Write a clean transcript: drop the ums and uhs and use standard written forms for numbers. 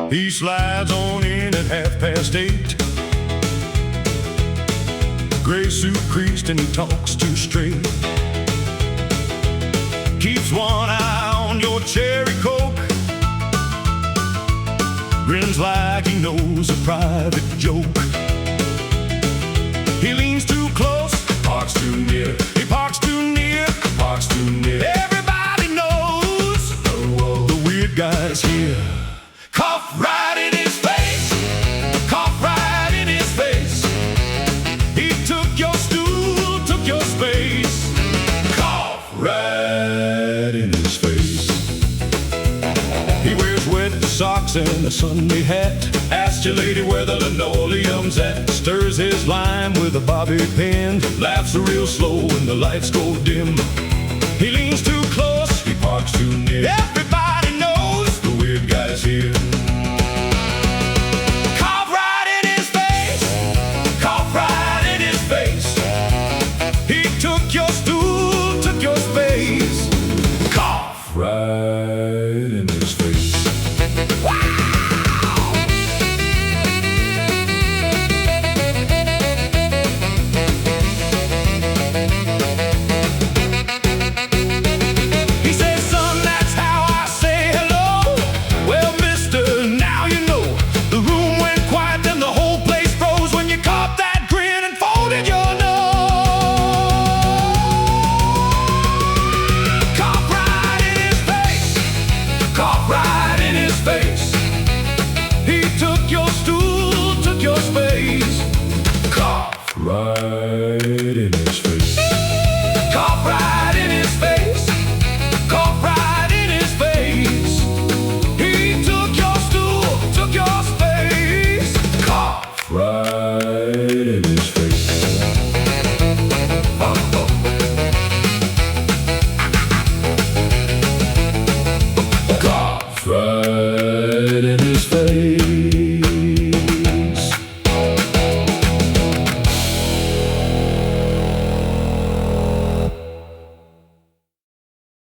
He slides on in at 8:30. Gray suit creased and he talks too straight. Keeps one eye on your cherry coke. Grins like he knows a private joke. He leans too close, parks too near. He parks too near, parks too near. Everybody knows the weird guy's here. Cough right in his face, cough right in his face. He took your stool, took your space. Cough right in his face. He wears wet socks and a Sunday hat. Asks your lady where the linoleum's at. Stirs his lime with a bobby pin. Laughs real slow when the lights go dim. He leans too close, he parks too near. Everybody knows the weird guy's here. Cough right in his face, cough right in his face. He took your stool, took your space. Cough right in his face. He took your stool, took your space. Cough right in his face. Cough right in his face. Cough right in his face. He took your stool, took your space. Cough right in his face. Cough right in his face.